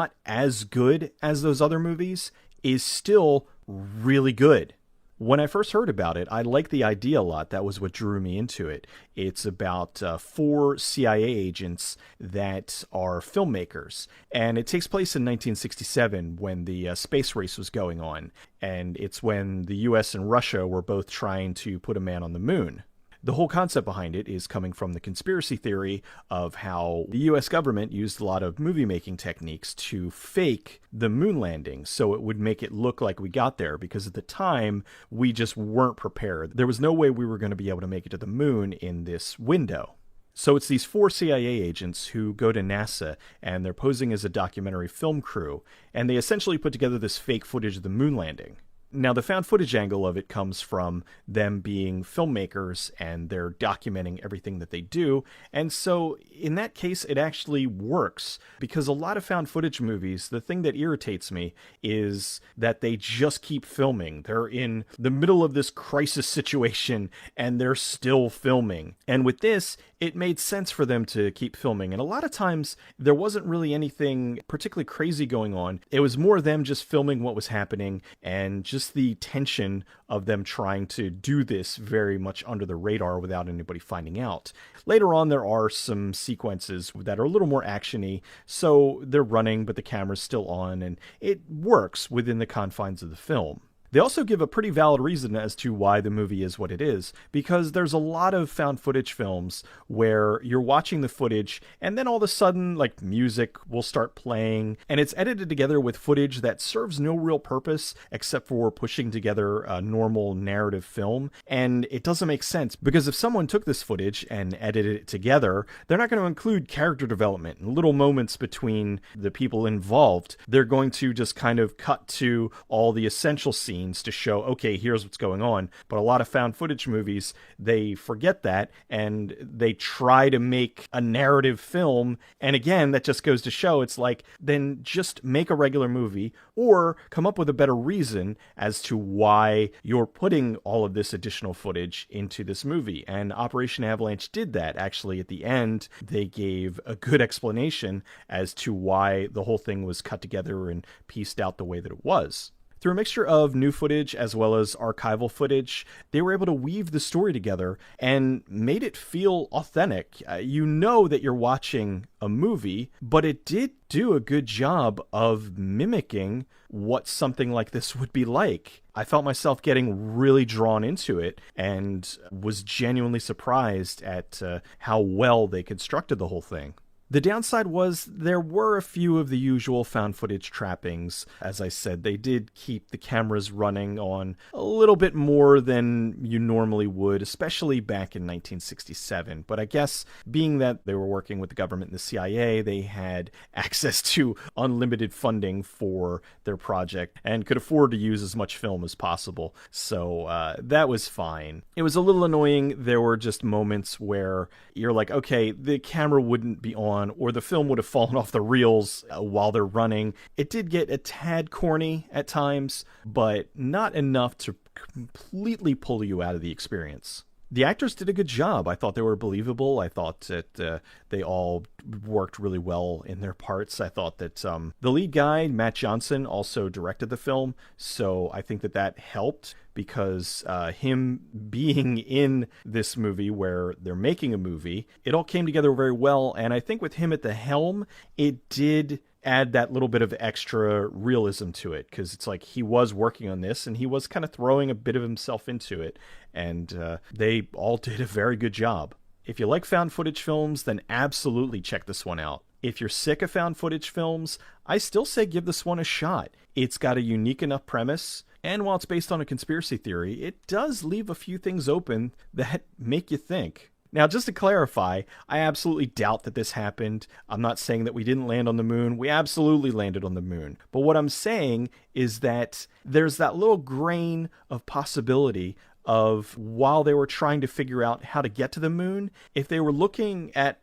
not as good as those other movies, is still really good. When I first heard about it, I liked the idea a lot. That was what drew me into it. It's about four CIA agents that are filmmakers, and it takes place in 1967 when the space race was going on, and it's when the US and Russia were both trying to put a man on the moon. The whole concept behind it is coming from the conspiracy theory of how the US government used a lot of movie making techniques to fake the moon landing so it would make it look like we got there, because at the time we just weren't prepared. There was no way we were going to be able to make it to the moon in this window. So it's these four CIA agents who go to NASA, and they're posing as a documentary film crew, and they essentially put together this fake footage of the moon landing. Now, the found footage angle of it comes from them being filmmakers, and they're documenting everything that they do. And so in that case, it actually works, because a lot of found footage movies, the thing that irritates me is that they just keep filming. They're in the middle of this crisis situation and they're still filming. And with this, it made sense for them to keep filming. And a lot of times there wasn't really anything particularly crazy going on. It was more them just filming what was happening, and just the tension of them trying to do this very much under the radar without anybody finding out. Later on, there are some sequences that are a little more actiony, so they're running, but the camera's still on, and it works within the confines of the film. They also give a pretty valid reason as to why the movie is what it is, because there's a lot of found footage films where you're watching the footage and then all of a sudden, like, music will start playing, and it's edited together with footage that serves no real purpose except for pushing together a normal narrative film. And it doesn't make sense, because if someone took this footage and edited it together, they're not going to include character development and little moments between the people involved. They're going to just kind of cut to all the essential scenes to show, okay, here's what's going on. But a lot of found footage movies, they forget that, and they try to make a narrative film. And again, that just goes to show, it's like, then just make a regular movie, or come up with a better reason as to why you're putting all of this additional footage into this movie. And Operation Avalanche did that. Actually, at the end, they gave a good explanation as to why the whole thing was cut together and pieced out the way that it was. Through a mixture of new footage as well as archival footage, they were able to weave the story together and made it feel authentic. You know that you're watching a movie, but it did do a good job of mimicking what something like this would be like. I felt myself getting really drawn into it and was genuinely surprised at how well they constructed the whole thing. The downside was there were a few of the usual found footage trappings. As I said, they did keep the cameras running on a little bit more than you normally would, especially back in 1967. But I guess being that they were working with the government and the CIA, they had access to unlimited funding for their project and could afford to use as much film as possible. So that was fine. It was a little annoying. There were just moments where you're like, okay, the camera wouldn't be on, or the film would have fallen off the reels while they're running. It did get a tad corny at times, but not enough to completely pull you out of the experience. The actors did a good job. I thought they were believable. I thought that they all worked really well in their parts. I thought that the lead guy, Matt Johnson, also directed the film, so I think that that helped, because him being in this movie where they're making a movie, it all came together very well. And I think with him at the helm, it did add that little bit of extra realism to it, because it's like he was working on this and he was kind of throwing a bit of himself into it, and they all did a very good job. If you like found footage films, then absolutely check this one out. If you're sick of found footage films, I still say give this one a shot. It's got a unique enough premise, and while it's based on a conspiracy theory, it does leave a few things open that make you think. Now, just to clarify, I absolutely doubt that this happened. I'm not saying that we didn't land on the moon. We absolutely landed on the moon. But what I'm saying is that there's that little grain of possibility of, while they were trying to figure out how to get to the moon, if they were looking at